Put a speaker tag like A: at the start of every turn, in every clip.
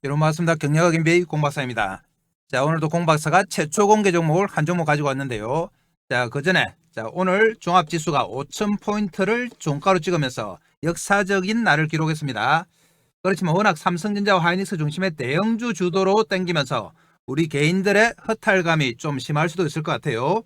A: 여러분 반갑습니다. 경력학 MBA 공박사입니다. 자, 오늘도 공박사가 최초 공개 종목을 한 종목 가지고 왔는데요. 자, 그 전에 오늘 종합지수가 5,000포인트를 종가로 찍으면서 역사적인 날을 기록했습니다. 그렇지만 워낙 삼성전자와 하이닉스 중심의 대형주 주도로 땡기면서 우리 개인들의 허탈감이 좀 심할 수도 있을 것 같아요.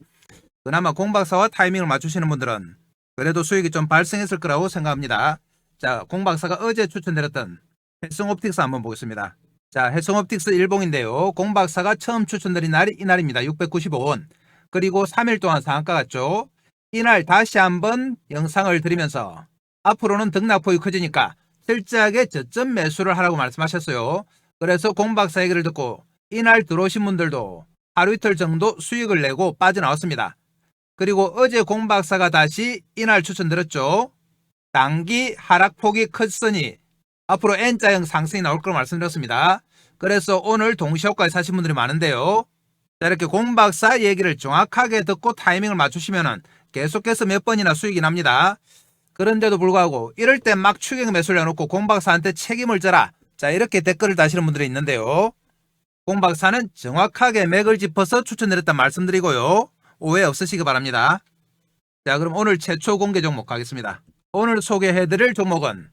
A: 그나마 공박사와 타이밍을 맞추시는 분들은 그래도 수익이 좀 발생했을 거라고 생각합니다. 자, 공박사가 어제 추천드렸던 해성옵틱스 한번 보겠습니다. 자, 해성옵틱스 일봉인데요. 공박사가 처음 추천드린 날이 이날입니다. 695원. 그리고 3일 동안 상한가 갔죠. 이날 다시 한번 영상을 드리면서 앞으로는 등락폭이 커지니까 철저하게 저점 매수를 하라고 말씀하셨어요. 그래서 공박사 얘기를 듣고 이날 들어오신 분들도 하루 이틀 정도 수익을 내고 빠져나왔습니다. 그리고 어제 공박사가 다시 이날 추천드렸죠. 단기 하락폭이 컸으니 앞으로 N자형 상승이 나올 걸 말씀드렸습니다. 그래서 오늘 동시효과에 사신 분들이 많은데요. 자, 이렇게 공박사 얘기를 정확하게 듣고 타이밍을 맞추시면 계속해서 몇 번이나 수익이 납니다. 그런데도 불구하고 이럴 때 막 추격 매수를 해놓고 공박사한테 책임을 져라. 자, 이렇게 댓글을 다시는 분들이 있는데요. 공박사는 정확하게 맥을 짚어서 추천드렸단 말씀드리고요. 오해 없으시기 바랍니다. 자, 그럼 오늘 최초 공개 종목 가겠습니다. 오늘 소개해드릴 종목은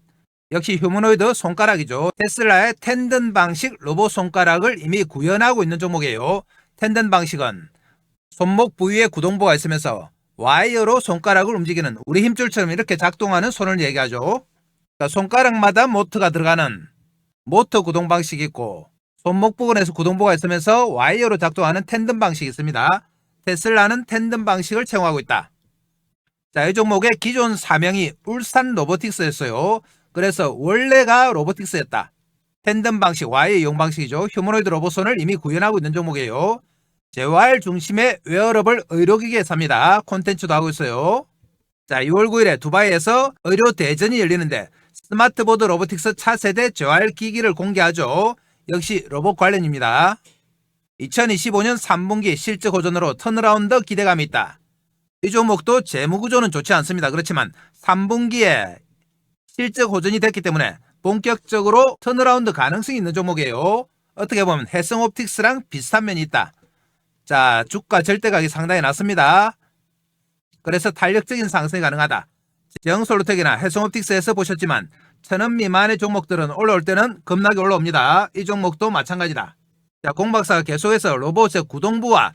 A: 역시 휴머노이드 손가락이죠. 테슬라의 텐든 방식 로봇 손가락을 이미 구현하고 있는 종목이에요. 텐든 방식은 손목 부위에 구동부가 있으면서 와이어로 손가락을 움직이는 우리 힘줄처럼 이렇게 작동하는 손을 얘기하죠. 그러니까 손가락마다 모터가 들어가는 모터 구동 방식이 있고 손목 부분에서 구동부가 있으면서 와이어로 작동하는 텐든 방식이 있습니다. 테슬라는 텐든 방식을 채용하고 있다. 자, 이 종목의 기존 사명이 울산 로보틱스였어요. 그래서 원래가 로보틱스였다. 텐든 방식, 와이어 이용 방식이죠. 휴머노이드 로봇손을 이미 구현하고 있는 종목이에요. 재활 중심의 웨어러블 의료기기에 삽니다. 콘텐츠도 하고 있어요. 자, 6월 9일에 두바이에서 의료 대전이 열리는데 스마트보드 로보틱스 차세대 재활기기를 공개하죠. 역시 로봇 관련입니다. 2025년 3분기 실적 호전으로 턴어라운드 기대감이 있다. 이 종목도 재무구조는 좋지 않습니다. 그렇지만 3분기에 실적 호전이 됐기 때문에 본격적으로 턴어라운드 가능성이 있는 종목이에요. 어떻게 보면 해성옵틱스랑 비슷한 면이 있다. 자, 주가 절대가격이 상당히 낮습니다. 그래서 탄력적인 상승이 가능하다. 제형솔루텍이나 해성옵틱스에서 보셨지만 1,000원 미만의 종목들은 올라올 때는 겁나게 올라옵니다. 이 종목도 마찬가지다. 자, 공박사가 계속해서 로봇의 구동부와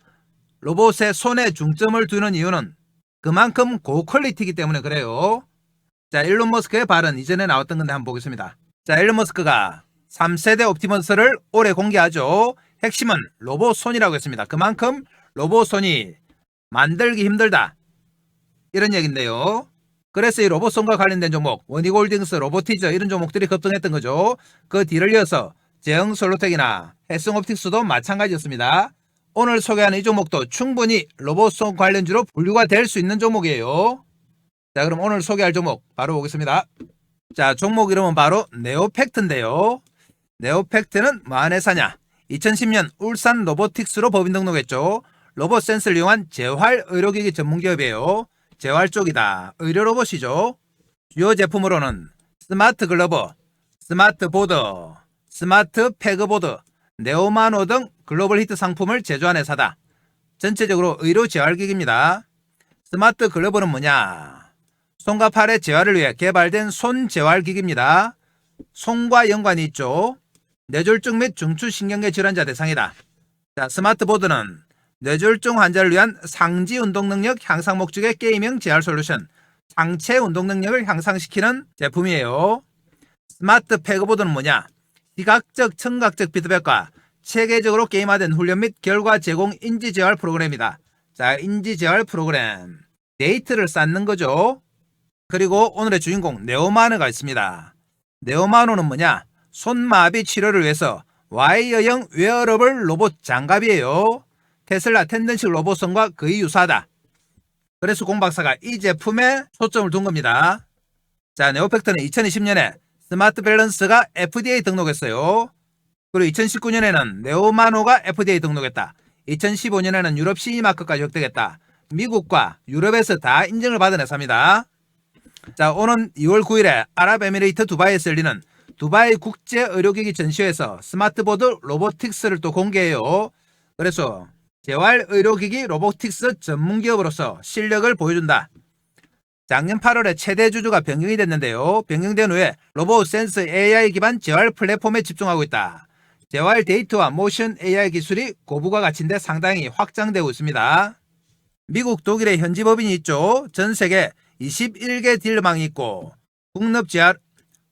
A: 로봇의 손에 중점을 두는 이유는 그만큼 고퀄리티이기 때문에 그래요. 자, 일론 머스크의 발언 이전에 나왔던 건데 한번 보겠습니다. 자, 일론 머스크가 3세대 옵티머스를 올해 공개하죠. 핵심은 로봇손이라고 했습니다. 그만큼 로봇손이 만들기 힘들다. 이런 얘기인데요. 그래서 이 로봇손과 관련된 종목, 원희골딩스, 로보티저 이런 종목들이 급등했던 거죠. 그 뒤를 이어서 제형솔루텍이나 해성옵틱스도 마찬가지였습니다. 오늘 소개하는 이 종목도 충분히 로봇손 관련주로 분류가 될 수 있는 종목이에요. 자, 그럼 오늘 소개할 종목 바로 보겠습니다. 자, 종목 이름은 바로 네오팩트인데요. 네오팩트는 뭐한 회사냐? 2010년 울산 로보틱스로 법인 등록했죠. 로봇 센서를 이용한 재활 의료기기 전문기업이에요. 재활 쪽이다. 의료 로봇이죠. 주요 제품으로는 스마트 글러브, 스마트 보드, 스마트 패그보드, 네오마노 등 글로벌 히트 상품을 제조한 회사다. 전체적으로 의료 재활기기입니다. 스마트 글러브는 뭐냐? 손과 팔의 재활을 위해 개발된 손 재활기기입니다. 손과 연관이 있죠. 뇌졸중 및 중추신경계 질환자 대상이다. 자, 스마트보드는 뇌졸중 환자를 위한 상지 운동 능력 향상 목적의 게임형 재활 솔루션, 상체 운동 능력을 향상시키는 제품이에요. 스마트 패그보드는 뭐냐? 시각적, 청각적 피드백과 체계적으로 게임화된 훈련 및 결과 제공 인지 재활 프로그램이다. 자, 인지 재활 프로그램. 데이터를 쌓는 거죠. 그리고 오늘의 주인공 네오마노가 있습니다. 네오마노는 뭐냐? 손마비 치료를 위해서 와이어형 웨어러블 로봇 장갑이에요. 테슬라 텐든식 로봇선과 거의 유사하다. 그래서 공박사가 이 제품에 초점을 둔 겁니다. 자, 네오팩트는 2020년에 스마트 밸런스가 FDA 등록했어요. 그리고 2019년에는 네오마노가 FDA 등록했다. 2015년에는 유럽 CE마크까지 획득했다. 미국과 유럽에서 다 인정을 받은 회사입니다. 자, 오는 2월 9일에 아랍에미레이트 두바이에서 열리는 두바이 국제 의료기기 전시회에서 스마트보드 로보틱스를 또 공개해요. 그래서 재활 의료기기 로보틱스 전문기업으로서 실력을 보여준다. 작년 8월에 최대 주주가 변경이 됐는데요. 변경된 후에 로봇 센스 AI 기반 재활 플랫폼에 집중하고 있다. 재활 데이터와 모션 AI 기술이 고부가 가치인데 상당히 확장되고 있습니다. 미국, 독일에 현지 법인이 있죠. 전 세계 21개 딜러망이 있고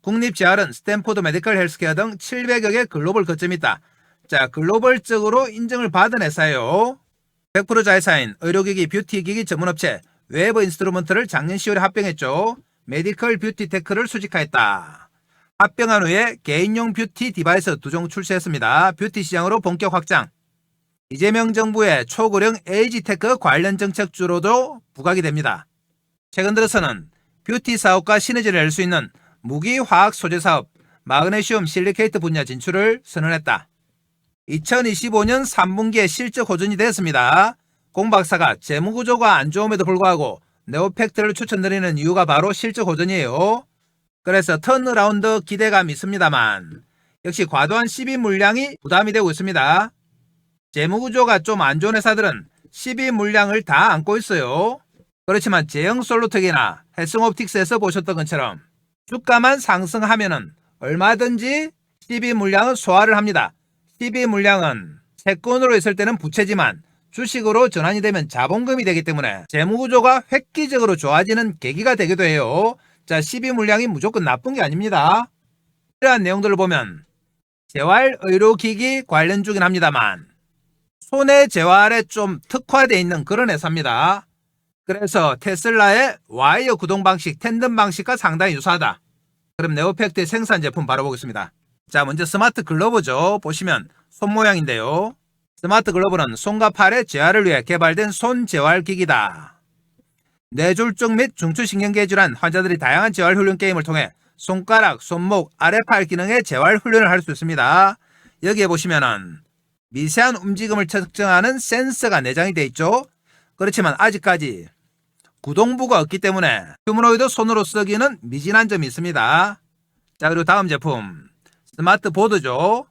A: 국립재활은 스탠포드 메디컬 헬스케어 등 700여 개 글로벌 거점이 있다. 자, 글로벌적으로 인정을 받은 회사예요. 100% 자회사인 의료기기 뷰티기기 전문업체 웨브 인스트루먼트를 작년 10월에 합병했죠. 메디컬 뷰티 테크를 수직화했다. 합병한 후에 개인용 뷰티 디바이스 2종 출시했습니다. 뷰티 시장으로 본격 확장. 이재명 정부의 초고령 에이지 테크 관련 정책주로도 부각이 됩니다. 최근 들어서는 뷰티 사업과 시너지를 낼 수 있는 무기화학 소재 사업, 마그네슘 실리케이트 분야 진출을 선언했다. 2025년 3분기에 실적 호전이 됐습니다. 공 박사가 재무구조가 안 좋음에도 불구하고 네오팩트를 추천드리는 이유가 바로 실적 호전이에요. 그래서 턴어라운드 기대감이 있습니다만 역시 과도한 시비 물량이 부담이 되고 있습니다. 재무구조가 좀 안 좋은 회사들은 시비 물량을 다 안고 있어요. 그렇지만 제형솔루텍이나 헬승옵틱스에서 보셨던 것처럼 주가만 상승하면은 얼마든지 시비 물량은 소화를 합니다. 시비 물량은 채권으로 있을 때는 부채지만 주식으로 전환이 되면 자본금이 되기 때문에 재무구조가 획기적으로 좋아지는 계기가 되기도 해요. 자, 시비 물량이 무조건 나쁜 게 아닙니다. 이러한 내용들을 보면 재활 의료기기 관련 주긴 합니다만 손해 재활에 좀 특화되어 있는 그런 회사입니다. 그래서 테슬라의 와이어 구동 방식, 텐든 방식과 상당히 유사하다. 그럼 네오팩트의 생산 제품 바로 보겠습니다. 자, 먼저 스마트 글러브죠. 보시면 손 모양인데요. 스마트 글러브는 손과 팔의 재활을 위해 개발된 손 재활기기다. 뇌졸중 및 중추신경계 질환 환자들이 다양한 재활 훈련 게임을 통해 손가락, 손목, 아래팔 기능의 재활 훈련을 할 수 있습니다. 여기에 보시면은 미세한 움직임을 측정하는 센서가 내장이 되어 있죠. 그렇지만 아직까지 구동부가 없기 때문에 휴머노이드 손으로 쓰기는 미진한 점이 있습니다. 자, 그리고 다음 제품 스마트보드죠.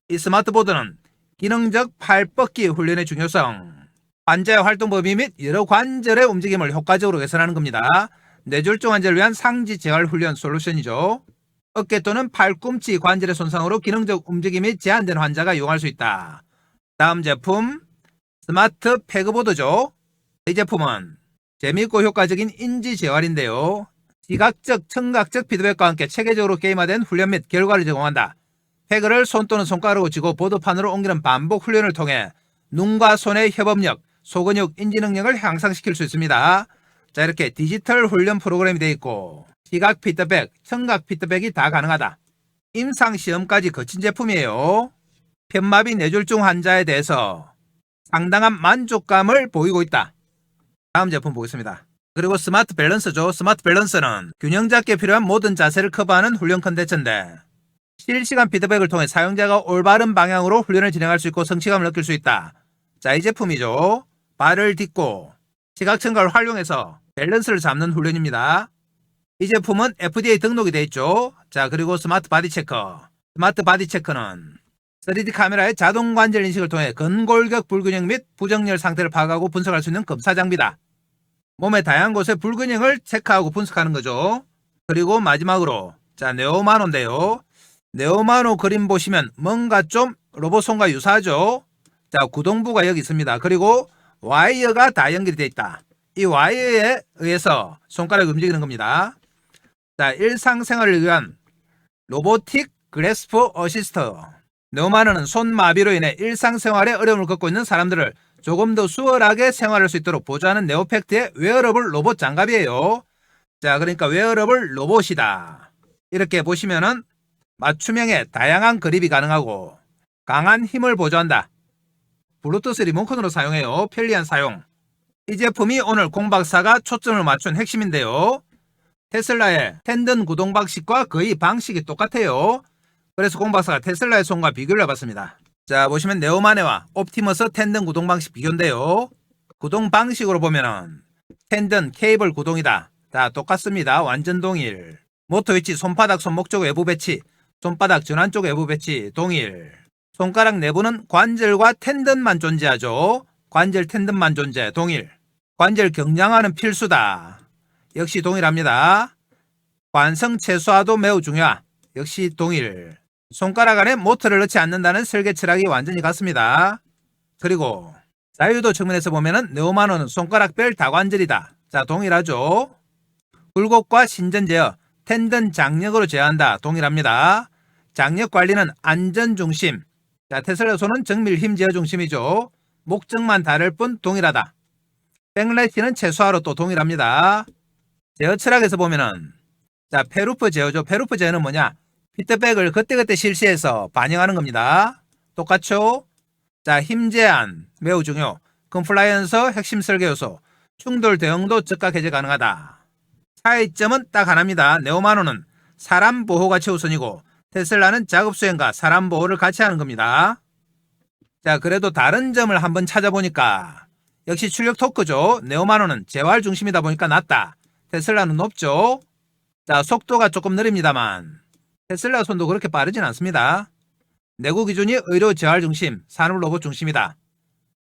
A: 이 스마트보드는 기능적 팔 뻗기 훈련의 중요성, 환자의 활동 범위 및 여러 관절의 움직임을 효과적으로 개선하는 겁니다. 뇌졸중 환자를 위한 상지 재활 훈련 솔루션이죠. 어깨 또는 팔꿈치 관절의 손상으로 기능적 움직임이 제한된 환자가 이용할 수 있다. 다음 제품 스마트 패그보드죠. 이 제품은 재미있고 효과적인 인지 재활인데요. 시각적, 청각적 피드백과 함께 체계적으로 게임화된 훈련 및 결과를 제공한다. 패그를 손 또는 손가락으로 쥐고 보드판으로 옮기는 반복 훈련을 통해 눈과 손의 협업력, 소근육, 인지 능력을 향상시킬 수 있습니다. 자, 이렇게 디지털 훈련 프로그램이 되어 있고 시각 피드백, 청각 피드백이 다 가능하다. 임상시험까지 거친 제품이에요. 편마비 뇌졸중 환자에 대해서 상당한 만족감을 보이고 있다. 다음 제품 보겠습니다. 그리고 스마트 밸런스죠. 스마트 밸런스는 균형 잡기에 필요한 모든 자세를 커버하는 훈련 컨텐츠인데 실시간 피드백을 통해 사용자가 올바른 방향으로 훈련을 진행할 수 있고 성취감을 느낄 수 있다. 자, 이 제품이죠. 발을 딛고 시각청각을 활용해서 밸런스를 잡는 훈련입니다. 이 제품은 FDA 등록이 되어 있죠. 자, 그리고 스마트 바디 체커. 스마트 바디 체커는 3D 카메라의 자동 관절 인식을 통해 근골격 불균형 및 부정렬 상태를 파악하고 분석할 수 있는 검사 장비다. 몸의 다양한 곳의 불균형을 체크하고 분석하는 거죠. 그리고 마지막으로 자, 네오마노인데요. 네오마노 그림 보시면 뭔가 좀 로봇 손과 유사하죠. 자, 구동부가 여기 있습니다. 그리고 와이어가 다 연결이 되어 있다. 이 와이어에 의해서 손가락이 움직이는 겁니다. 자, 일상생활을 위한 로보틱 그래스프 어시스터. 네오마노는 손마비로 인해 일상생활에 어려움을 겪고 있는 사람들을 조금 더 수월하게 생활할 수 있도록 보조하는 네오팩트의 웨어러블 로봇 장갑이에요. 자, 그러니까 웨어러블 로봇이다. 이렇게 보시면은 맞춤형의 다양한 그립이 가능하고 강한 힘을 보조한다. 블루투스 리모컨으로 사용해요. 편리한 사용. 이 제품이 오늘 공박사가 초점을 맞춘 핵심인데요. 테슬라의 텐든 구동 방식과 거의 방식이 똑같아요. 그래서 공박사가 테슬라의 손과 비교를 해봤습니다. 자, 보시면 네오마네와 옵티머스 텐든 구동 방식 비교인데요. 구동 방식으로 보면은 텐든 케이블 구동이다. 다 똑같습니다. 완전 동일. 모터 위치, 손바닥, 손목 쪽 외부 배치, 손바닥 전환 쪽 외부 배치 동일. 손가락 내부는 관절과 텐던만 존재하죠. 관절 텐던만 존재 동일. 관절 경량화는 필수다. 역시 동일합니다. 관성 최소화도 매우 중요하. 역시 동일. 손가락 안에 모터를 넣지 않는다는 설계 철학이 완전히 같습니다. 그리고 자유도 측면에서 보면은 네오마노는 손가락별 다관절이다. 자, 동일하죠. 굴곡과 신전 제어, 텐던 장력으로 제어한다. 동일합니다. 장력 관리는 안전 중심. 자, 테슬라 손은 정밀 힘 제어 중심이죠. 목적만 다를 뿐 동일하다. 백래시는 최소화로 또 동일합니다. 제어 철학에서 보면은 자, 페루프 제어죠. 페루프 제어는 뭐냐? 피드백을 그때그때 실시해서 반영하는 겁니다. 똑같죠? 자, 힘 제한 매우 중요. 컴플라이언서 핵심 설계 요소. 충돌 대응도 즉각 해제 가능하다. 차이점은 딱 하나입니다. 네오마노는 사람 보호가 최우선이고 테슬라는 작업 수행과 사람 보호를 같이 하는 겁니다. 자, 그래도 다른 점을 한번 찾아보니까 역시 출력 토크죠. 네오마노는 재활 중심이다 보니까 낮다. 테슬라는 높죠. 자, 속도가 조금 느립니다만 테슬라 손도 그렇게 빠르진 않습니다. 내구 기준이 의료 재활 중심, 산업 로봇 중심이다.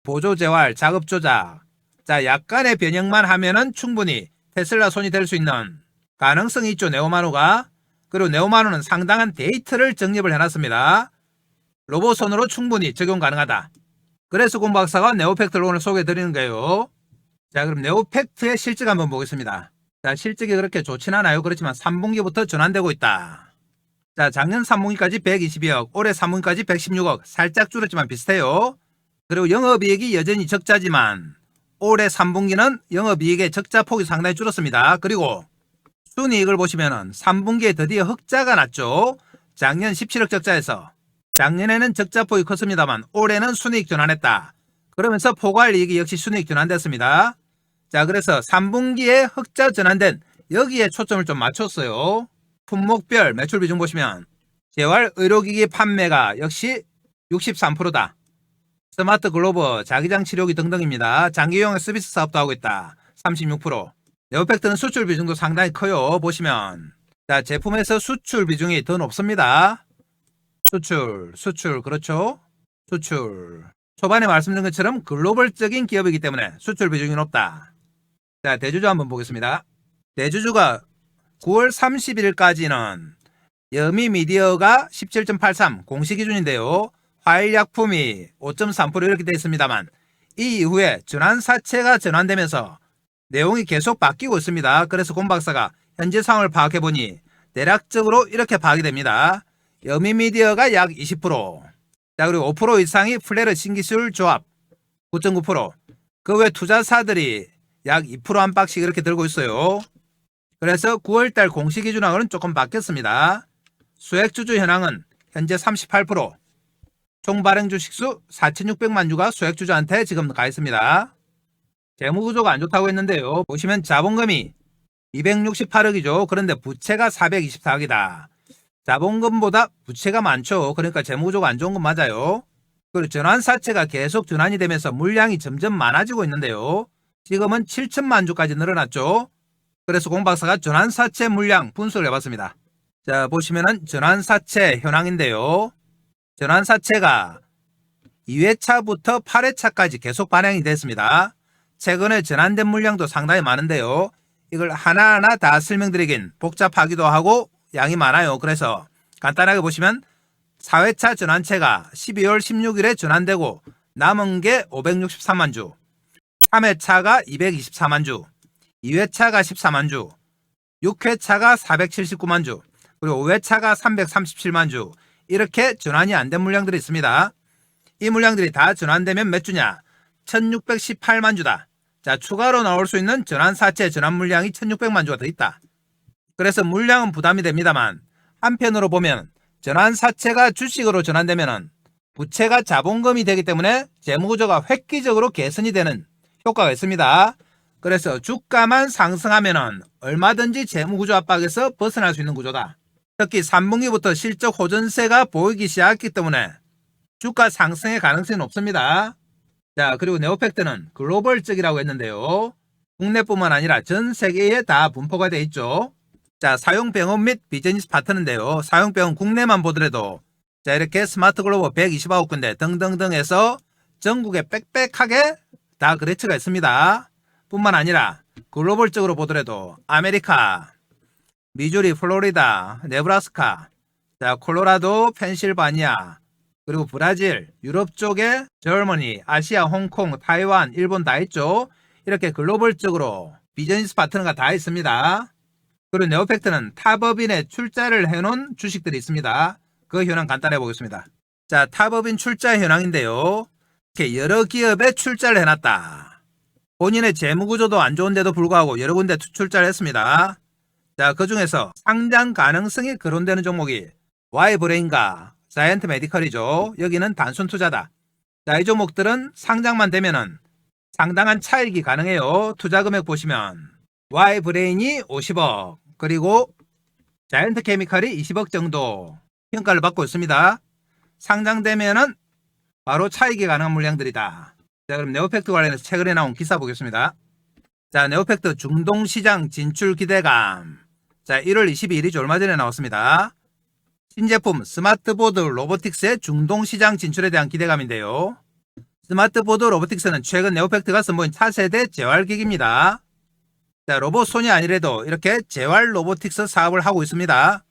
A: 보조 재활, 작업 조작. 자, 약간의 변형만 하면은 충분히 테슬라 손이 될 수 있는 가능성이 있죠. 네오마노가. 그리고 네오마노는 상당한 데이터를 정립을 해놨습니다. 로봇 손으로 충분히 적용 가능하다. 그래서 공박사가 네오팩트를 오늘 소개해 드리는 거예요. 자, 그럼 네오팩트의 실적 한번 보겠습니다. 자, 실적이 그렇게 좋진 않아요. 그렇지만 3분기부터 전환되고 있다. 자, 작년 3분기까지 122억, 올해 3분기까지 116억, 살짝 줄었지만 비슷해요. 그리고 영업이익이 여전히 적자지만 올해 3분기는 영업이익의 적자 폭이 상당히 줄었습니다. 그리고 순이익을 보시면은 3분기에 드디어 흑자가 났죠. 작년 17억 적자에서 작년에는 적자 폭이 컸습니다만 올해는 순이익 전환했다. 그러면서 포괄이익이 역시 순이익 전환됐습니다. 자, 그래서 3분기에 흑자 전환된 여기에 초점을 좀 맞췄어요. 품목별 매출 비중 보시면 재활 의료기기 판매가 역시 63%다. 스마트 글로브, 자기장 치료기 등등입니다. 장기용 서비스 사업도 하고 있다. 36%. 네오팩트는 수출 비중도 상당히 커요. 보시면 자, 제품에서 수출 비중이 더 높습니다. 수출 그렇죠? 수출. 초반에 말씀드린 것처럼 글로벌적인 기업이기 때문에 수출 비중이 높다. 자, 대주주 한번 보겠습니다. 대주주가 9월 30일까지는 여미미디어가 17.83 공시 기준인데요. 화일약품이 5.3% 이렇게 되어 있습니다만 이 이후에 전환사채가 전환되면서 내용이 계속 바뀌고 있습니다. 그래서 곰박사가 현재 상황을 파악해보니 대략적으로 이렇게 파악이 됩니다. 여미미디어가 약 20%, 자, 그리고 5% 이상이 플레르 신기술 조합 9.9%, 그 외 투자사들이 약 2% 안팎씩 이렇게 들고 있어요. 그래서 9월달 공시 기준하고는 조금 바뀌었습니다. 소액주주 현황은 현재 38%, 총 발행 주식수 4,600만 주가 소액주주한테 지금 가 있습니다. 재무구조가 안 좋다고 했는데요. 보시면 자본금이 268억이죠. 그런데 부채가 424억이다. 자본금보다 부채가 많죠. 그러니까 재무구조가 안 좋은 건 맞아요. 그리고 전환사채가 계속 전환이 되면서 물량이 점점 많아지고 있는데요. 지금은 7천만 주까지 늘어났죠. 그래서 공박사가 전환사채 물량 분석을 해봤습니다. 자, 보시면은 전환사채 현황인데요. 전환사채가 2회차부터 8회차까지 계속 반영이 됐습니다. 최근에 전환된 물량도 상당히 많은데요. 이걸 하나하나 다 설명드리긴 복잡하기도 하고 양이 많아요. 그래서 간단하게 보시면 4회차 전환채가 12월 16일에 전환되고 남은 게 563만 주, 3회차가 224만 주, 2회차가 14만 주, 6회차가 479만 주, 그리고 5회차가 337만 주, 이렇게 전환이 안 된 물량들이 있습니다. 이 물량들이 다 전환되면 몇 주냐? 1618만 주다. 자, 추가로 나올 수 있는 전환사채 전환 물량이 1600만 주가 더 있다. 그래서 물량은 부담이 됩니다만 한편으로 보면 전환사채가 주식으로 전환되면 부채가 자본금이 되기 때문에 재무구조가 획기적으로 개선이 되는 효과가 있습니다. 그래서 주가만 상승하면 얼마든지 재무구조 압박에서 벗어날 수 있는 구조다. 특히 3분기부터 실적 호전세가 보이기 시작했기 때문에 주가 상승의 가능성이 높습니다. 자, 그리고 네오팩트는 글로벌적이라고 했는데요. 국내뿐만 아니라 전 세계에 다 분포가 되어 있죠. 자, 사용병원 및 비즈니스 파트너인데요. 사용병원 국내만 보더라도 자, 이렇게 스마트 글로벌 129군데 등등등 해서 전국에 빽빽하게 다 거래처가 있습니다. 뿐만 아니라 글로벌적으로 보더라도 아메리카, 미주리, 플로리다, 네브라스카, 자, 콜로라도, 펜실바니아, 그리고 브라질, 유럽 쪽에 저머니, 아시아, 홍콩, 타이완, 일본 다 있죠. 이렇게 글로벌적으로 비즈니스 파트너가 다 있습니다. 그리고 네오팩트는 탑업인에 출자를 해놓은 주식들이 있습니다. 그 현황 간단해 보겠습니다. 자, 탑업인 출자 현황인데요. 이렇게 여러 기업에 출자를 해놨다. 본인의 재무구조도 안 좋은데도 불구하고 여러 군데 출자를 했습니다. 자, 그 중에서 상장 가능성이 거론되는 종목이 Y브레인과 자이언트 메디컬이죠. 여기는 단순 투자다. 자, 이 종목들은 상장만 되면은 상당한 차익이 가능해요. 투자 금액 보시면 Y브레인이 50억, 그리고 자이언트 케미칼이 20억 정도 평가를 받고 있습니다. 상장되면은 바로 차익이 가능한 물량들이다. 자, 그럼 네오팩트 관련해서 최근에 나온 기사 보겠습니다. 자, 네오팩트 중동시장 진출 기대감. 자, 1월 22일이죠. 얼마 전에 나왔습니다. 신제품 스마트보드 로보틱스의 중동시장 진출에 대한 기대감인데요. 스마트보드 로보틱스는 최근 네오팩트가 선보인 차세대 재활기기입니다. 자, 로봇손이 아니래도 이렇게 재활 로보틱스 사업을 하고 있습니다.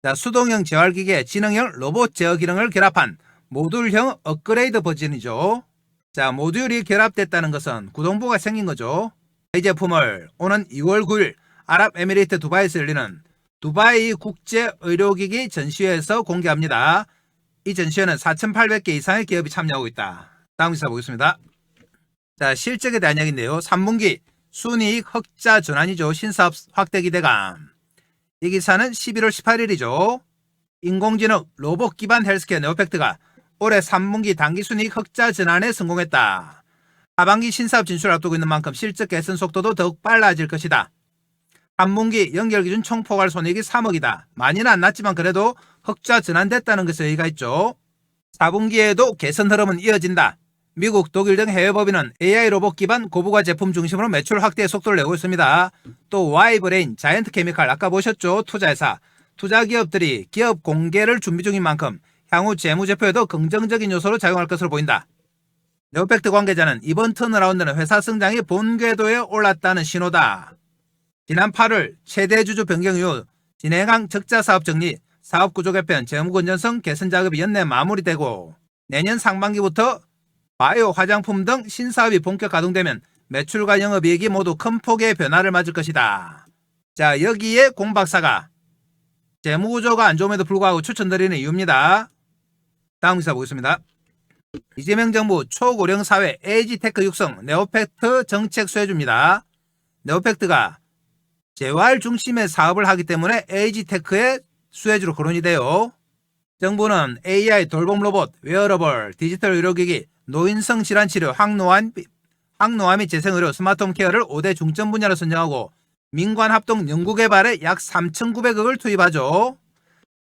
A: 자, 수동형 재활기기에 지능형 로봇 제어 기능을 결합한 모듈형 업그레이드 버전이죠. 자, 모듈이 결합됐다는 것은 구동부가 생긴 거죠. 이 제품을 오는 2월 9일 아랍에미리트 두바이에서 열리는 두바이 국제의료기기 전시회에서 공개합니다. 이 전시회는 4,800개 이상의 기업이 참여하고 있다. 다음 기사 보겠습니다. 자, 실적에 대한 이야기인데요. 3분기 순이익 흑자 전환이죠. 신사업 확대 기대감. 이 기사는 11월 18일이죠. 인공지능 로봇 기반 헬스케어 네오팩트가 올해 3분기 당기순이익 흑자 전환에 성공했다. 하반기 신사업 진출을 앞두고 있는 만큼 실적 개선 속도도 더욱 빨라질 것이다. 3분기 연결기준 총포괄 손익이 3억이다. 많이는 안 났지만 그래도 흑자 전환됐다는 것에 의의가 있죠. 4분기에도 개선 흐름은 이어진다. 미국, 독일 등 해외 법인은 AI 로봇 기반 고부가 제품 중심으로 매출 확대에 속도를 내고 있습니다. 또 Y브레인, 자이언트 케미칼 아까 보셨죠? 투자회사. 투자 기업들이 기업 공개를 준비 중인 만큼 향후 재무제표에도 긍정적인 요소로 작용할 것으로 보인다. 네오팩트 관계자는 이번 턴어라운드는 회사 성장이 본 궤도에 올랐다는 신호다. 지난 8월 최대 주주 변경 이후 진행한 적자 사업 정리, 사업 구조 개편, 재무 건전성 개선 작업이 연내 마무리되고 내년 상반기부터 바이오 화장품 등 신사업이 본격 가동되면 매출과 영업이익이 모두 큰 폭의 변화를 맞을 것이다. 자, 여기에 공 박사가 재무구조가 안 좋음에도 불구하고 추천드리는 이유입니다. 다음 기사 보겠습니다. 이재명 정부 초고령 사회 에이지테크 육성 네오팩트 정책 수혜주입니다. 네오팩트가 재활 중심의 사업을 하기 때문에 에이지테크의 수혜주로 거론이 돼요. 정부는 AI 돌봄 로봇, 웨어러블, 디지털 의료기기, 노인성 질환치료, 항노화 및 재생의료, 스마트홈 케어를 5대 중점 분야로 선정하고 민관 합동 연구개발에 약 3,900억을 투입하죠.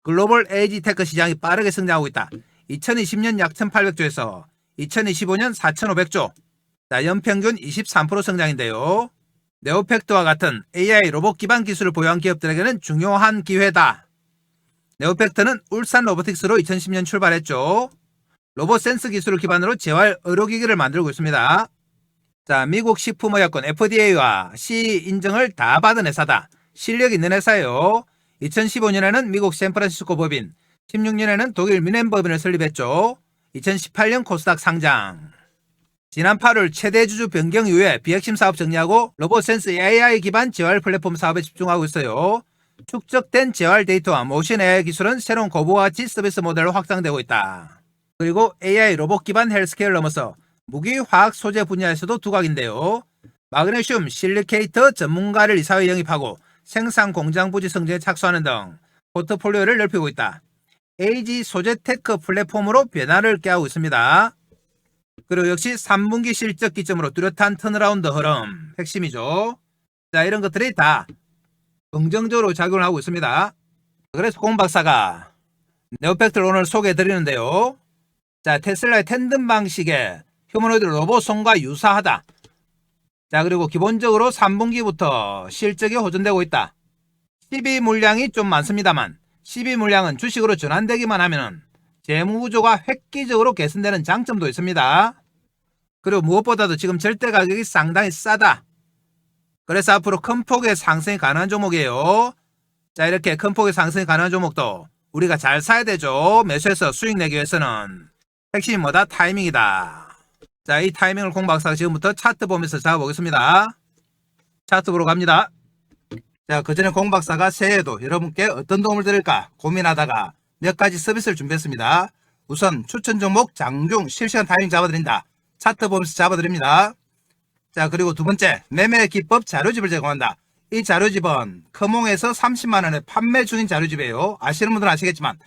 A: 글로벌 에이지테크 시장이 빠르게 성장하고 있다. 2020년 약 1,800조에서 2025년 4,500조. 자, 연평균 23% 성장인데요. 네오팩트와 같은 AI 로봇 기반 기술을 보유한 기업들에게는 중요한 기회다. 네오팩트는 울산 로보틱스로 2010년 출발했죠. 로봇 센스 기술을 기반으로 재활 의료기기를 만들고 있습니다. 자, 미국 식품의약권 FDA와 CE 인증을 다 받은 회사다. 실력 있는 회사예요. 2015년에는 미국 샌프란시스코 법인, 16년에는 독일 뮌헨 법인을 설립했죠. 2018년 코스닥 상장. 지난 8월 최대 주주 변경 이후에 비핵심 사업 정리하고 로봇 센스 AI 기반 재활 플랫폼 사업에 집중하고 있어요. 축적된 재활 데이터와 모션 AI 기술은 새로운 고부가 가치 서비스 모델로 확장되고 있다. 그리고 AI 로봇 기반 헬스케어를 넘어서 무기 화학 소재 분야에서도 두각인데요. 마그네슘 실리케이트 전문가를 이사회 영입하고 생산 공장 부지 성장에 착수하는 등 포트폴리오를 넓히고 있다. AG 소재 테크 플랫폼으로 변화를 꾀하고 있습니다. 그리고 역시 3분기 실적 기점으로 뚜렷한 턴어라운드 흐름, 핵심이죠. 자, 이런 것들이 다 긍정적으로 작용을 하고 있습니다. 그래서 공 박사가 네오팩트를 오늘 소개해 드리는데요. 자, 테슬라의 텐든 방식의 휴머노이드 로봇손과 유사하다. 자, 그리고 기본적으로 3분기부터 실적이 호전되고 있다. 12 물량이 좀 많습니다만 12 물량은 주식으로 전환되기만 하면 재무구조가 획기적으로 개선되는 장점도 있습니다. 그리고 무엇보다도 지금 절대 가격이 상당히 싸다. 그래서 앞으로 큰 폭의 상승이 가능한 종목이에요. 자, 이렇게 큰 폭의 상승이 가능한 종목도 우리가 잘 사야 되죠. 매수해서 수익 내기 위해서는 핵심이 뭐다? 타이밍이다. 자, 이 타이밍을 공박사가 지금부터 차트 보면서 잡아보겠습니다. 차트 보러 갑니다. 자, 그 전에 공박사가 새해에도 여러분께 어떤 도움을 드릴까 고민하다가 몇 가지 서비스를 준비했습니다. 우선 추천 종목 장중 실시간 타이밍 잡아드린다. 차트 보면서 잡아드립니다. 자, 그리고 두 번째, 매매 기법 자료집을 제공한다. 이 자료집은 커몽에서 30만원에 판매 중인 자료집이에요. 아시는 분들은 아시겠지만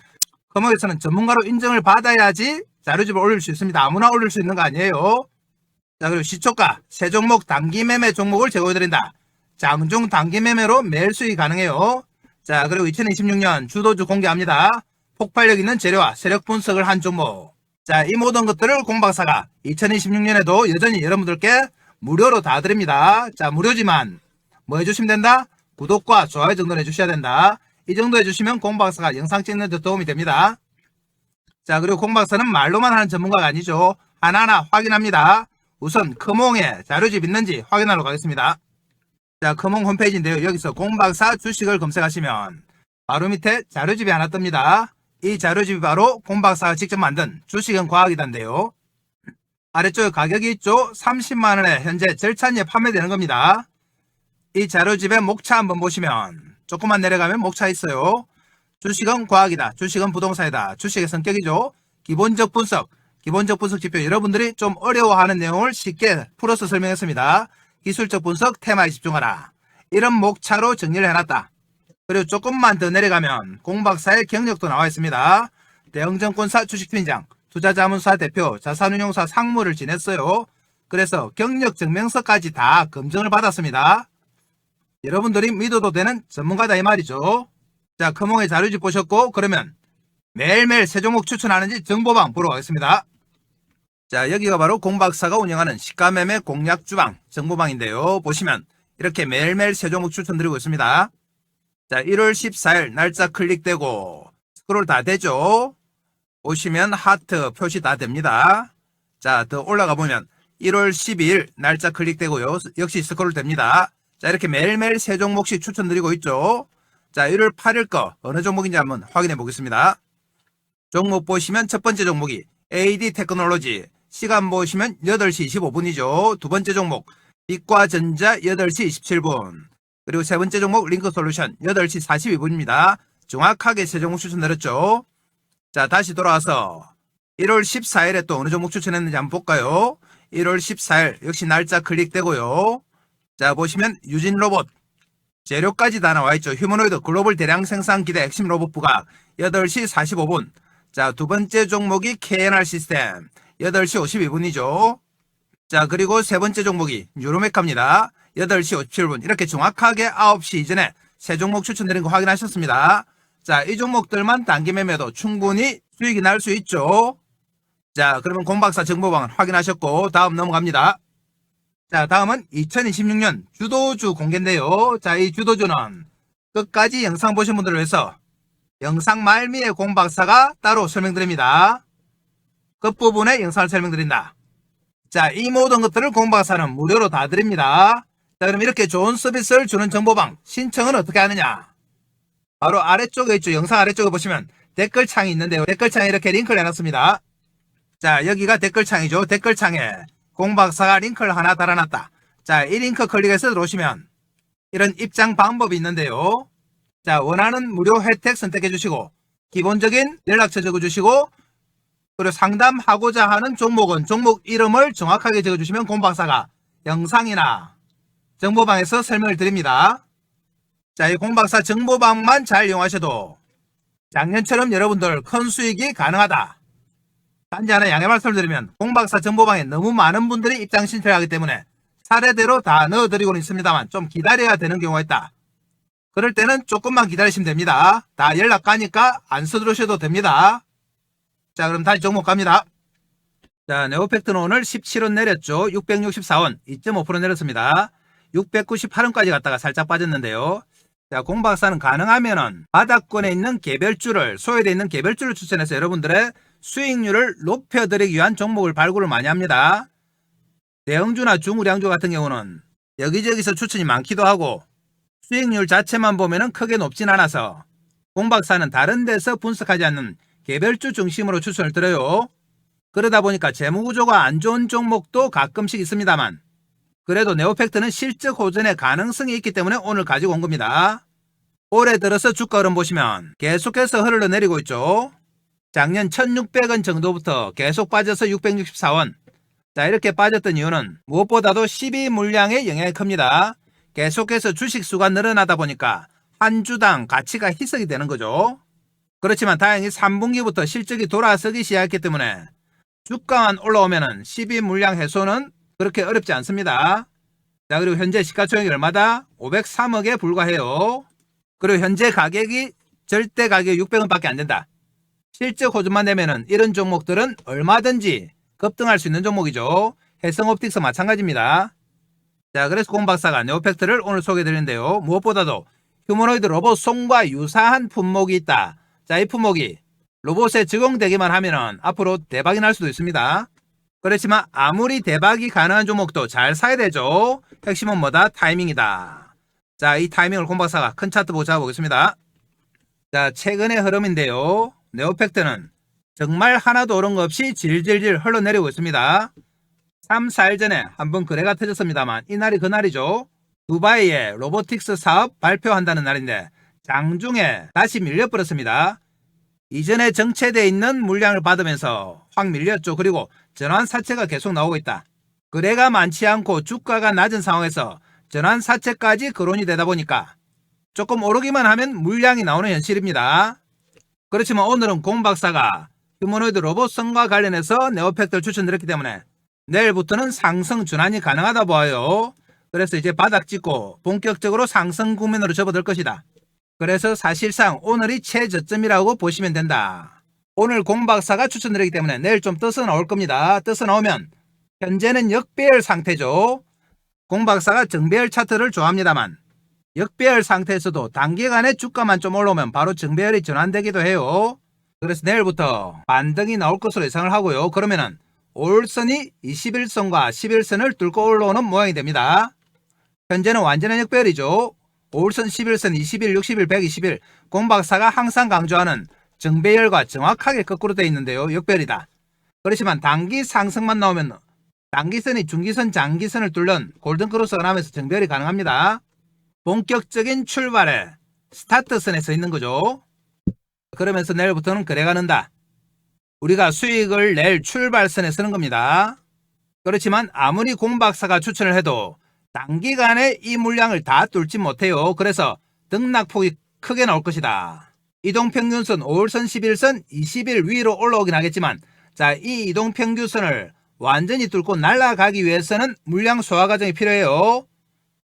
A: 커몽에서는 전문가로 인정을 받아야지 자료집을 올릴 수 있습니다. 아무나 올릴 수 있는 거 아니에요. 자, 그리고 시초가 세 종목 단기 매매 종목을 제공해드린다. 장중 단기 매매로 매일 수익이 가능해요. 자, 그리고 2026년 주도주 공개합니다. 폭발력 있는 재료와 세력 분석을 한 종목. 자, 이 모든 것들을 공박사가 2026년에도 여전히 여러분들께 무료로 다 드립니다. 자, 무료지만 뭐 해주시면 된다? 구독과 좋아요 정도는 해주셔야 된다. 이 정도 해주시면 공박사가 영상 찍는 데 도움이 됩니다. 자, 그리고 공박사는 말로만 하는 전문가가 아니죠. 하나하나 확인합니다. 우선 커몽에 자료집 있는지 확인하러 가겠습니다. 자, 커몽 홈페이지인데요. 여기서 공박사 주식을 검색하시면 바로 밑에 자료집이 하나 뜹니다. 이 자료집이 바로 공박사가 직접 만든 주식은 과학이단데요. 아래쪽에 가격이 있죠. 30만원에 현재 절찬리에 판매되는 겁니다. 이 자료집의 목차 한번 보시면 조금만 내려가면 목차 있어요. 주식은 과학이다. 주식은 부동산이다. 주식의 성격이죠. 기본적 분석 지표, 여러분들이 좀 어려워하는 내용을 쉽게 풀어서 설명했습니다. 기술적 분석 테마에 집중하라. 이런 목차로 정리를 해놨다. 그리고 조금만 더 내려가면 공박사의 경력도 나와 있습니다. 대형증권사 주식팀장, 투자자문사 대표, 자산운용사 상무를 지냈어요. 그래서 경력 증명서까지 다 검증을 받았습니다. 여러분들이 믿어도 되는 전문가다 이 말이죠. 자, 커몽의 자료집 보셨고, 그러면 매일매일 새 종목 추천하는지 정보방 보러 가겠습니다. 자, 여기가 바로 공박사가 운영하는 시가매매 공략주방 정보방인데요. 보시면 이렇게 매일매일 새 종목 추천드리고 있습니다. 자, 1월 14일 날짜 클릭되고 스크롤 다 되죠. 보시면 하트 표시 다 됩니다. 자, 더 올라가 보면 1월 12일 날짜 클릭되고요. 역시 스크롤 됩니다. 자, 이렇게 매일매일 새 종목씩 추천드리고 있죠. 자, 1월 8일 거 어느 종목인지 한번 확인해 보겠습니다. 종목 보시면 첫 번째 종목이 AD 테크놀로지, 시간 보시면 8시 25분이죠. 두 번째 종목 빛과전자 8시 27분, 그리고 세 번째 종목 링크솔루션 8시 42분입니다. 정확하게 세 종목 추천드렸죠. 자, 다시 돌아와서 1월 14일에 또 어느 종목 추천했는지 한번 볼까요? 1월 14일 역시 날짜 클릭되고요. 자, 보시면 유진로봇 재료까지 다 나와 있죠. 휴머노이드 글로벌 대량 생산 기대 핵심 로봇 부각 8시 45분. 자, 두 번째 종목이 KNR 시스템 8시 52분이죠. 자, 그리고 세 번째 종목이 뉴로메카입니다. 8시 57분. 이렇게 정확하게 9시 이전에 세 종목 추천드린 거 확인하셨습니다. 자, 이 종목들만 단기 매매도 충분히 수익이 날 수 있죠. 자, 그러면 공박사 정보방은 확인하셨고 다음 넘어갑니다. 자, 다음은 2026년 주도주 공개인데요. 자, 이 주도주는 끝까지 영상 보신 분들을 위해서 영상 말미에 공박사가 따로 설명드립니다. 끝부분에 영상을 설명드린다. 자, 이 모든 것들을 공박사는 무료로 다 드립니다. 자, 그럼 이렇게 좋은 서비스를 주는 정보방 신청은 어떻게 하느냐? 바로 아래쪽에 있죠. 영상 아래쪽에 보시면 댓글창이 있는데요. 댓글창에 이렇게 링크를 해놨습니다. 자, 여기가 댓글창이죠. 댓글창에 공박사가 링크를 하나 달아놨다. 자, 이 링크 클릭해서 들어오시면 이런 입장 방법이 있는데요. 자, 원하는 무료 혜택 선택해 주시고 기본적인 연락처 적어 주시고 그리고 상담하고자 하는 종목은 종목 이름을 정확하게 적어 주시면 공박사가 영상이나 정보방에서 설명을 드립니다. 자, 이 공박사 정보방만 잘 이용하셔도 작년처럼 여러분들 큰 수익이 가능하다. 단지 하나 양해 말씀을 드리면 공박사 정보방에 너무 많은 분들이 입장 신청을 하기 때문에 사례대로 다 넣어드리고는 있습니다만 좀 기다려야 되는 경우가 있다. 그럴 때는 조금만 기다리시면 됩니다. 다 연락 가니까 안 서두르셔도 됩니다. 자, 그럼 다시 종목 갑니다. 자, 네오팩트는 오늘 17원 내렸죠. 664원 2.5% 내렸습니다. 698원까지 갔다가 살짝 빠졌는데요. 자, 공박사는 가능하면은 바닥권에 있는 개별주를, 소외되어 있는 개별주를 추천해서 여러분들의 수익률을 높여드리기 위한 종목을 발굴을 많이 합니다. 대형주나 중우량주 같은 경우는 여기저기서 추천이 많기도 하고 수익률 자체만 보면은 크게 높진 않아서 공박사는 다른 데서 분석하지 않는 개별주 중심으로 추천을 드려요. 그러다 보니까 재무구조가 안 좋은 종목도 가끔씩 있습니다만 그래도 네오팩트는 실적 호전의 가능성이 있기 때문에 오늘 가지고 온 겁니다. 올해 들어서 주가 흐름 보시면 계속해서 흘러내리고 있죠. 작년 1600원 정도부터 계속 빠져서 664원. 자, 이렇게 빠졌던 이유는 무엇보다도 12 물량의 영향이 큽니다. 계속해서 주식 수가 늘어나다 보니까 한 주당 가치가 희석이 되는 거죠. 그렇지만 다행히 3분기부터 실적이 돌아서기 시작했기 때문에 주가만 올라오면은 12 물량 해소는 그렇게 어렵지 않습니다. 자, 그리고 현재 시가총액이 얼마다? 503억에 불과해요. 그리고 현재 가격이 절대 가격이 600원밖에 안 된다. 실적 호전만 되면은 이런 종목들은 얼마든지 급등할 수 있는 종목이죠. 해성옵틱스 마찬가지입니다. 자, 그래서 공박사가 네오팩트를 오늘 소개해드리는데요. 무엇보다도 휴머노이드 로봇 송과 유사한 품목이 있다. 자, 이 품목이 로봇에 적용되기만 하면은 앞으로 대박이 날 수도 있습니다. 그렇지만 아무리 대박이 가능한 종목도 잘 사야 되죠. 핵심은 뭐다? 타이밍이다. 자, 이 타이밍을 공박사가 큰 차트 보고 잡아보겠습니다. 자, 최근의 흐름인데요. 네오팩트는 정말 하나도 오른 것 없이 질질질 흘러내리고 있습니다. 3, 4일 전에 한번 거래가 터졌습니다만 이날이 그날이죠. 두바이에 로보틱스 사업 발표한다는 날인데 장중에 다시 밀려버렸습니다. 이전에 정체되어 있는 물량을 받으면서 확 밀렸죠. 그리고 전환사채가 계속 나오고 있다. 거래가 많지 않고 주가가 낮은 상황에서 전환사채까지 거론이 되다 보니까 조금 오르기만 하면 물량이 나오는 현실입니다. 그렇지만 오늘은 공박사가 휴머노이드 로봇성과 관련해서 네오팩트를 추천드렸기 때문에 내일부터는 상승 준환이 가능하다 보아요. 그래서 이제 바닥 찍고 본격적으로 상승 국면으로 접어들 것이다. 그래서 사실상 오늘이 최저점이라고 보시면 된다. 오늘 공박사가 추천드리기 때문에 내일 좀 떠서 나올 겁니다. 떠서 나오면 현재는 역배열 상태죠. 공박사가 정배열 차트를 좋아합니다만 역배열 상태에서도 단기간에 주가만 좀 올라오면 바로 정배열이 전환되기도 해요. 그래서 내일부터 반등이 나올 것으로 예상을 하고요. 그러면은 5일선이 21선과 11선을 뚫고 올라오는 모양이 됩니다. 현재는 완전한 역배열이죠. 5일선, 11선, 21, 61, 121 공박사가 항상 강조하는 정배열과 정확하게 거꾸로 되어 있는데요. 역배열이다. 그렇지만 단기 상승만 나오면 단기선이 중기선, 장기선을 뚫는 골든크로스가 나면서 정배열이 가능합니다. 본격적인 출발에 스타트선에 서 있는 거죠. 그러면서 내일부터는 거래가 는다. 우리가 수익을 낼 출발선에 서는 겁니다. 그렇지만 아무리 공박사가 추천을 해도 단기간에 이 물량을 다 뚫지 못해요. 그래서 등락폭이 크게 나올 것이다. 이동평균선 5일선, 11선, 20일 위로 올라오긴 하겠지만 자, 이 이동평균선을 완전히 뚫고 날아가기 위해서는 물량 소화 과정이 필요해요.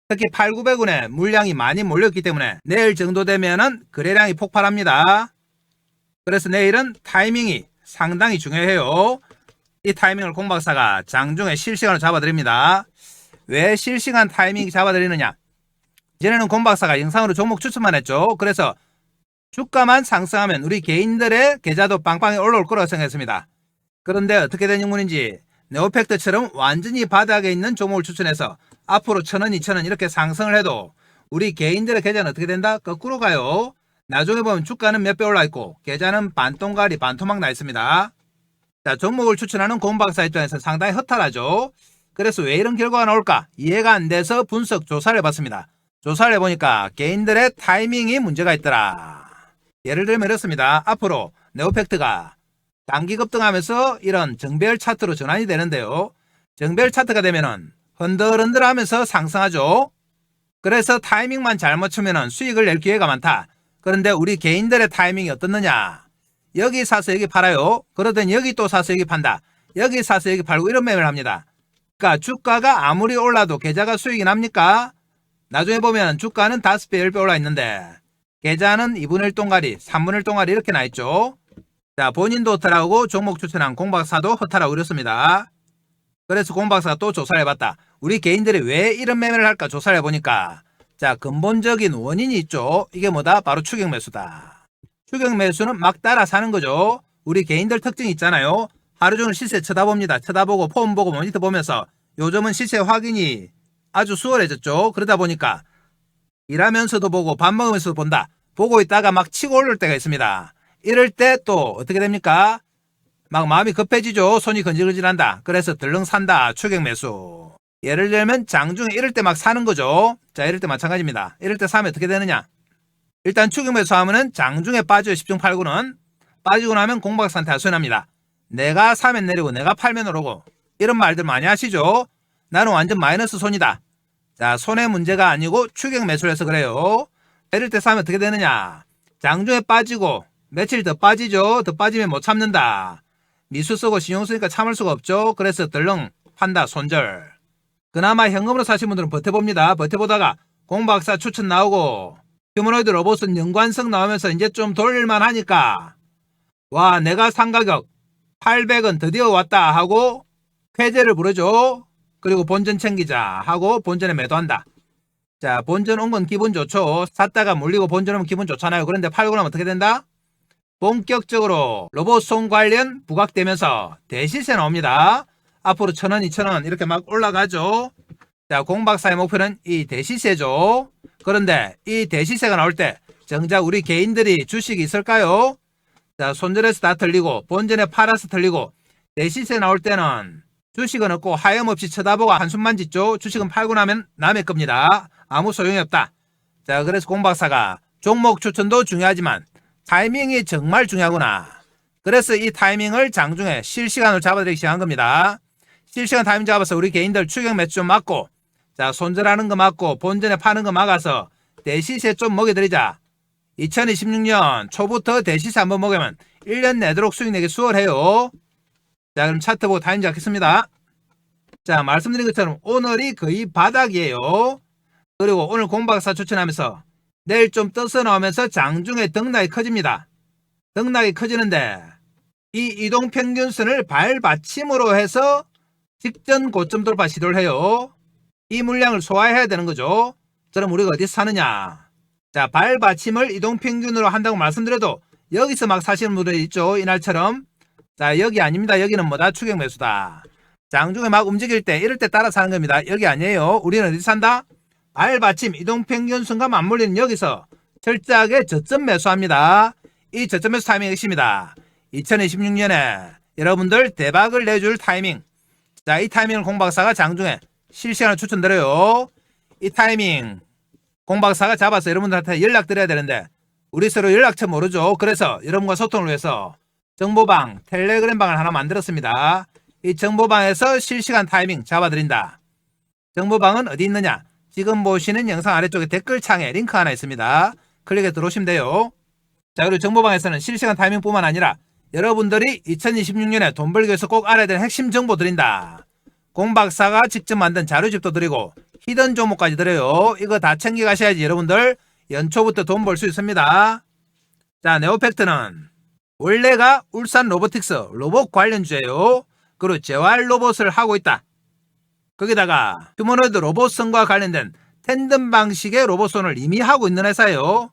A: 특히 8,900원에 물량이 많이 몰렸기 때문에 내일 정도 되면은 거래량이 폭발합니다. 그래서 내일은 타이밍이 상당히 중요해요. 이 타이밍을 공박사가 장중에 실시간으로 잡아드립니다. 왜 실시간 타이밍 잡아드리느냐? 이전에는 공박사가 영상으로 종목 추천만 했죠. 그래서 주가만 상승하면 우리 개인들의 계좌도 빵빵히 올라올 거라고 생각했습니다. 그런데 어떻게 된 영문인지 네오팩트처럼 완전히 바닥에 있는 종목을 추천해서 앞으로 1,000원, 2,000원 이렇게 상승을 해도 우리 개인들의 계좌는 어떻게 된다? 거꾸로 가요. 나중에 보면 주가는 몇 배 올라 있고 계좌는 반똥가리 반토막 나 있습니다. 자, 종목을 추천하는 공박사 입장에서 상당히 허탈하죠. 그래서 왜 이런 결과가 나올까? 이해가 안 돼서 분석 조사를 해봤습니다. 조사를 해보니까 개인들의 타이밍이 문제가 있더라. 예를 들면 이렇습니다. 앞으로 네오팩트가 단기 급등하면서 이런 정배열 차트로 전환이 되는데요. 정배열 차트가 되면은 흔들흔들 하면서 상승하죠. 그래서 타이밍만 잘 맞추면 수익을 낼 기회가 많다. 그런데 우리 개인들의 타이밍이 어떻느냐? 여기 사서 여기 팔아요. 그러더니 여기 또 사서 여기 판다. 여기 사서 여기 팔고 이런 매매를 합니다. 그러니까 주가가 아무리 올라도 계좌가 수익이 납니까? 나중에 보면 주가는 5배, 10배 올라 있는데 계좌는 2분의 1 동가리, 3분의 1 동가리 이렇게 나 있죠. 자, 본인도 허탈하고 종목 추천한 공박사도 허탈하고 이렇습니다. 그래서 공박사가 또 조사를 해봤다. 우리 개인들이 왜 이런 매매를 할까 조사를 해보니까 자, 근본적인 원인이 있죠. 이게 뭐다? 바로 추격 매수다. 추격 매수는 막 따라 사는 거죠. 우리 개인들 특징이 있잖아요. 하루 종일 시세 쳐다봅니다. 쳐다보고 폼 보고 모니터 보면서 요즘은 시세 확인이 아주 수월해졌죠. 그러다 보니까 일하면서도 보고 밥 먹으면서도 본다. 보고 있다가 막 치고 올릴 때가 있습니다. 이럴 때 또 어떻게 됩니까? 막 마음이 급해지죠. 손이 건질건질한다. 그래서 덜렁 산다. 추격 매수. 예를 들면 장중에 이럴 때 막 사는 거죠. 자, 이럴 때 마찬가지입니다. 이럴 때 사면 어떻게 되느냐? 일단 추격 매수하면은 장중에 빠져요. 10중 8구는. 빠지고 나면 공박사한테 하소연합니다. 내가 사면 내리고 내가 팔면 오르고 이런 말들 많이 하시죠. 나는 완전 마이너스 손이다. 자, 손의 문제가 아니고 추격 매수를 해서 그래요. 이럴 때 사면 어떻게 되느냐? 장중에 빠지고 며칠 더 빠지죠. 더 빠지면 못 참는다. 미수 쓰고 신용 쓰니까 참을 수가 없죠. 그래서 덜렁 판다. 손절. 그나마 현금으로 사신 분들은 버텨봅니다. 버텨보다가 공박사 추천 나오고 휴머노이드 로봇은 연관성 나오면서 이제 좀 돌릴만 하니까 와, 내가 산 가격 800원 드디어 왔다 하고 쾌재를 부르죠. 그리고 본전 챙기자 하고 본전에 매도한다. 자, 본전 온 건 기분 좋죠. 샀다가 물리고 본전 오면 기분 좋잖아요. 그런데 팔고 나면 어떻게 된다? 본격적으로 로봇송 관련 부각되면서 대시세 나옵니다. 앞으로 1,000원, 2,000원 이렇게 막 올라가죠. 자, 공박사의 목표는 이 대시세죠. 그런데 이 대시세가 나올 때 정작 우리 개인들이 주식이 있을까요? 자, 손절해서 다 털리고 본전에 팔아서 털리고 대시세 나올 때는 주식은 없고 하염없이 쳐다보고 한숨만 짓죠. 주식은 팔고 나면 남의 겁니다. 아무 소용이 없다. 자, 그래서 공박사가 종목 추천도 중요하지만 타이밍이 정말 중요하구나. 그래서 이 타이밍을 장중에 실시간으로 잡아드리기 시작한 겁니다. 실시간 타이밍 잡아서 우리 개인들 추격 매수 좀 막고, 자, 손절하는 거 막고 본전에 파는 거 막아서 대시세 좀 먹여드리자. 2026년 초부터 대시세 한번 먹으면 1년 내도록 수익 내기 수월해요. 자, 그럼 차트 보고 타이밍 잡겠습니다. 자, 말씀드린 것처럼 오늘이 거의 바닥이에요. 그리고 오늘 공박사 추천하면서 내일 좀 떠서 나오면서 장중에 등락이 커집니다. 등락이 커지는데 이 이동평균선을 발받침으로 해서 직전 고점 돌파 시도를 해요. 이 물량을 소화해야 되는 거죠. 그럼 우리가 어디서 사느냐? 자, 발받침을 이동평균으로 한다고 말씀드려도 여기서 막 사시는 분들이 있죠. 이날처럼. 자, 여기 아닙니다. 여기는 뭐다? 추격 매수다. 장중에 막 움직일 때 이럴 때 따라 사는 겁니다. 여기 아니에요. 우리는 어디 산다? 발받침 이동평균선과 맞물리는 여기서 철저하게 저점 매수합니다. 이 저점 매수 타이밍이 핵심이다. 2026년에 여러분들 대박을 내줄 타이밍. 자, 이 타이밍을 공박사가 장중에 실시간으로 추천드려요. 이 타이밍 공박사가 잡아서 여러분들한테 연락드려야 되는데 우리 서로 연락처 모르죠. 그래서 여러분과 소통을 위해서 정보방 텔레그램방을 하나 만들었습니다. 이 정보방에서 실시간 타이밍 잡아드린다. 정보방은 어디 있느냐? 지금 보시는 영상 아래쪽에 댓글창에 링크 하나 있습니다. 클릭해 들어오시면 돼요. 자, 그리고 정보방에서는 실시간 타이밍뿐만 아니라 여러분들이 2026년에 돈 벌기 위해서 꼭 알아야 되는 핵심 정보 드린다. 공박사가 직접 만든 자료집도 드리고 히든 종목까지 드려요. 이거 다 챙겨 가셔야지 여러분들 연초부터 돈 벌 수 있습니다. 자, 네오팩트는 원래가 울산 로보틱스 로봇 관련주예요. 그리고 재활 로봇을 하고 있다. 거기다가 휴머노이드 로봇선과 관련된 텐덤 방식의 로봇선을 이미 하고 있는 회사예요.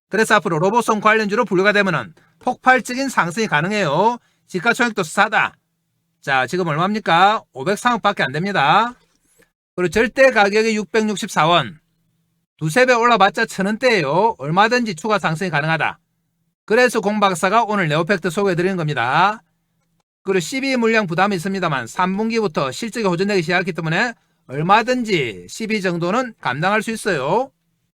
A: 그래서 앞으로 로봇선 관련주로 분류가 되면은 폭발적인 상승이 가능해요. 시가총액도 싸다. 자, 지금 얼마입니까? 503억밖에 안 됩니다. 그리고 절대 가격이 664원. 두세 배 올라봤자 1,000원대예요. 얼마든지 추가 상승이 가능하다. 그래서 공박사가 오늘 네오팩트 소개해드리는 겁니다. 그리고 12 물량 부담이 있습니다만 3분기부터 실적이 호전되기 시작했기 때문에 얼마든지 12 정도는 감당할 수 있어요.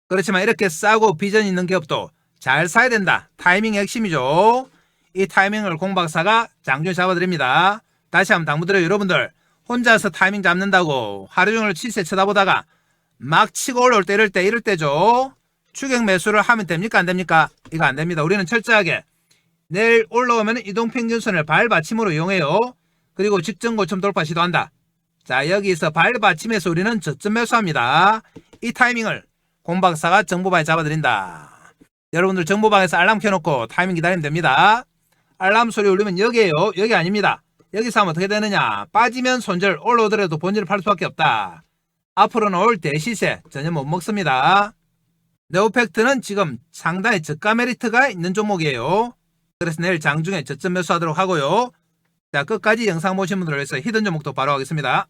A: 그렇지만 이렇게 싸고 비전 있는 기업도 잘 사야 된다. 타이밍이 핵심이죠. 이 타이밍을 공박사가 장중에 잡아드립니다. 다시 한번 당부드려요. 여러분들 혼자서 타이밍 잡는다고 하루 종일 시세 쳐다보다가 막 치고 올라올 때 이럴 때죠. 추격 매수를 하면 됩니까? 안 됩니까? 이거 안 됩니다. 우리는 철저하게 내일 올라오면 이동평균선을 발받침으로 이용해요. 그리고 직전 고점 돌파 시도한다. 자, 여기서 발받침에서 우리는 저점 매수합니다. 이 타이밍을 공박사가 정보방에 잡아드린다. 여러분들 정보방에서 알람 켜놓고 타이밍 기다리면 됩니다. 알람 소리 울리면 여기에요. 여기 아닙니다. 여기서 하면 어떻게 되느냐? 빠지면 손절, 올라오더라도 본질을 팔 수밖에 없다. 앞으로는 올 대시세 전혀 못 먹습니다. 네오팩트는 지금 상당히 저가 메리트가 있는 종목이에요. 그래서 내일 장중에 저점 매수하도록 하고요. 자, 끝까지 영상 보신 분들을 위해서 히든 종목도 바로 하겠습니다.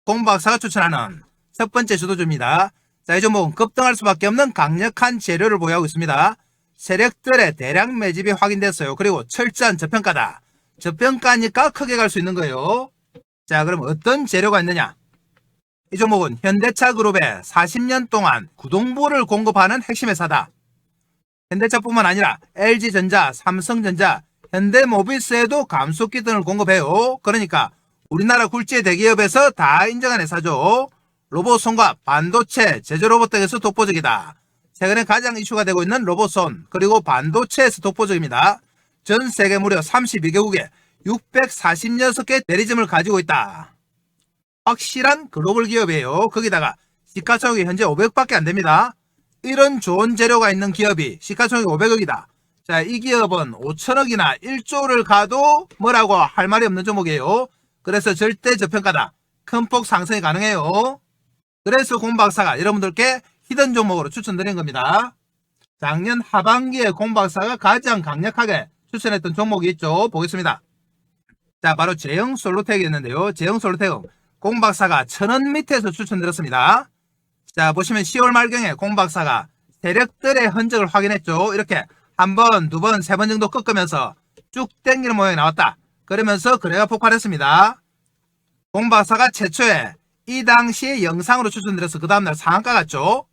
A: 공박사가 추천하는 첫 번째 주도주입니다. 자, 이 종목은 급등할 수밖에 없는 강력한 재료를 보유하고 있습니다. 세력들의 대량 매집이 확인됐어요. 그리고 철저한 저평가다. 저평가니까 크게 갈 수 있는 거예요. 자, 그럼 어떤 재료가 있느냐? 이 종목은 현대차 그룹에 40년 동안 구동부를 공급하는 핵심 회사다. 현대차뿐만 아니라 LG전자, 삼성전자, 현대모비스에도 감속기 등을 공급해요. 그러니까 우리나라 굴지의 대기업에서 다 인정한 회사죠. 로봇손과 반도체, 제조 로봇 등에서 독보적이다. 최근에 가장 이슈가 되고 있는 로봇손, 그리고 반도체에서 독보적입니다. 전 세계 무려 32개국에 646개 대리점을 가지고 있다. 확실한 글로벌 기업이에요. 거기다가 시가총액이 현재 500밖에 안 됩니다. 이런 좋은 재료가 있는 기업이 시가총액이 500억이다. 자, 이 기업은 5천억이나 1조를 가도 뭐라고 할 말이 없는 종목이에요. 그래서 절대 저평가다. 큰 폭 상승이 가능해요. 그래서 공박사가 여러분들께 히든 종목으로 추천드린 겁니다. 작년 하반기에 공박사가 가장 강력하게 추천했던 종목이 있죠. 보겠습니다. 자, 바로 제형솔루텍이었는데요. 제형솔루텍은 공박사가 1000원 밑에서 추천드렸습니다. 자, 보시면 10월 말경에 공박사가 세력들의 흔적을 확인했죠. 이렇게 한 번, 두 번, 세 번 정도 꺾으면서 쭉 땡기는 모양이 나왔다. 그러면서 거래가 폭발했습니다. 공박사가 최초에 이 당시에 영상으로 추천드려서 그 다음날 상한가 갔죠.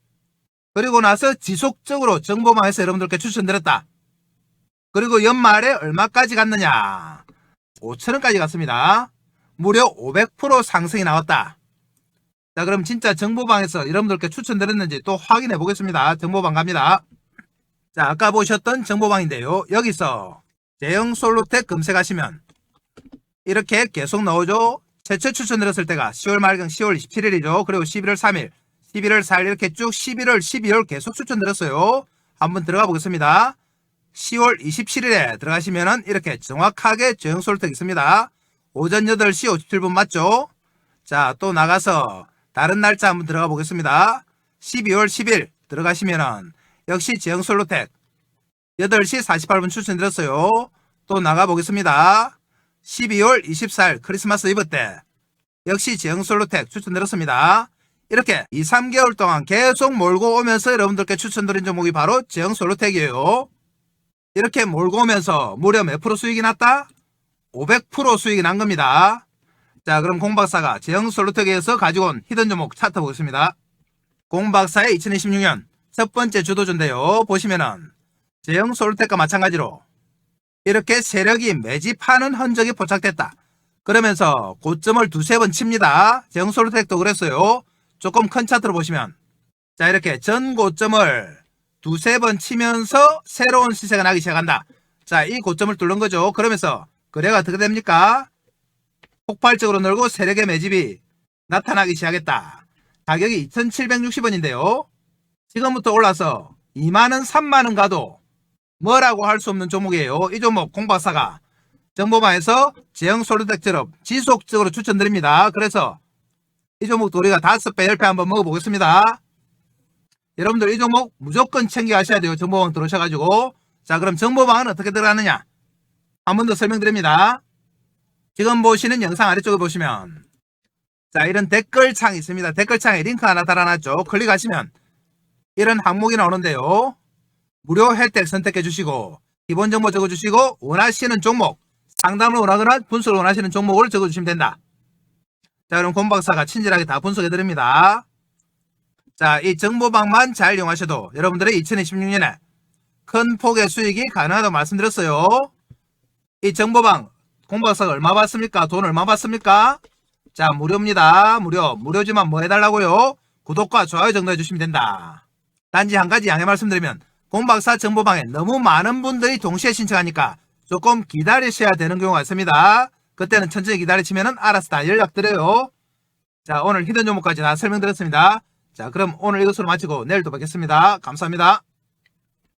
A: 그리고 나서 지속적으로 정보망에서 여러분들께 추천드렸다. 그리고 연말에 얼마까지 갔느냐? 5천원까지 갔습니다. 무려 500% 상승이 나왔다. 자, 그럼 진짜 정보방에서 여러분들께 추천드렸는지 또 확인해 보겠습니다. 정보방 갑니다. 자, 아까 보셨던 정보방인데요. 여기서 제형솔루텍 검색하시면 이렇게 계속 나오죠. 최초 추천드렸을 때가 10월 말경 10월 27일이죠. 그리고 11월 3일, 11월 4일 이렇게 쭉 11월, 12월 계속 추천드렸어요. 한번 들어가 보겠습니다. 10월 27일에 들어가시면은 이렇게 정확하게 제형솔루텍 있습니다. 오전 8시 57분 맞죠? 자, 또 나가서 다른 날짜 한번 들어가 보겠습니다. 12월 10일 들어가시면은 역시 제형솔루텍 8시 48분 추천드렸어요. 또 나가 보겠습니다. 12월 24일 크리스마스 이브 때 역시 제형솔루텍 추천드렸습니다. 이렇게 2, 3개월 동안 계속 몰고 오면서 여러분들께 추천드린 종목이 바로 제형솔루텍이에요. 이렇게 몰고 오면서 무려 몇 프로 수익이 났다? 500% 수익이 난 겁니다. 자, 그럼 공박사가 제형솔루텍에서 가지고 온 히든 종목 차트 보겠습니다. 공박사의 2026년 첫 번째 주도주인데요. 보시면은 제형솔루텍과 마찬가지로 이렇게 세력이 매집하는 흔적이 포착됐다. 그러면서 고점을 두세 번 칩니다. 제형솔루텍도 그랬어요. 조금 큰 차트로 보시면 자, 이렇게 전 고점을 두세 번 치면서 새로운 시세가 나기 시작한다. 자, 이 고점을 뚫는 거죠. 그러면서 거래가 어떻게 됩니까? 폭발적으로 늘고 세력의 매집이 나타나기 시작했다. 가격이 2760원인데요. 지금부터 올라서 2만원, 3만원 가도 뭐라고 할 수 없는 종목이에요. 이 종목 공박사가 정보방에서 제형솔루텍처럼 지속적으로 추천드립니다. 그래서 이 종목도 우리가 5배, 10배 한번 먹어보겠습니다. 여러분들 이 종목 무조건 챙겨 가셔야 돼요. 정보방 들어오셔가지고. 자, 그럼 정보방은 어떻게 들어가느냐? 한 번 더 설명드립니다. 지금 보시는 영상 아래쪽에 보시면 자, 이런 댓글창이 있습니다. 댓글창에 링크 하나 달아놨죠. 클릭하시면 이런 항목이 나오는데요. 무료 혜택 선택해 주시고 기본 정보 적어주시고 원하시는 종목, 상담을 원하거나 분석을 원하시는 종목을 적어주시면 된다. 자, 그럼 공박사가 친절하게 다 분석해 드립니다. 자, 이 정보방만 잘 이용하셔도 여러분들의 2026년에 큰 폭의 수익이 가능하다고 말씀드렸어요. 이 정보방 공박사가 얼마 받습니까? 돈 얼마 받습니까? 자, 무료입니다. 무료지만 뭐 해달라고요? 구독과 좋아요 정도 해주시면 된다. 단지 한 가지 양해 말씀드리면 공박사 정보방에 너무 많은 분들이 동시에 신청하니까 조금 기다리셔야 되는 경우가 있습니다. 그때는 천천히 기다리시면 알아서 다 연락드려요. 자, 오늘 히든 종목까지 다 설명드렸습니다. 자, 그럼 오늘 이것으로 마치고 내일 또 뵙겠습니다. 감사합니다.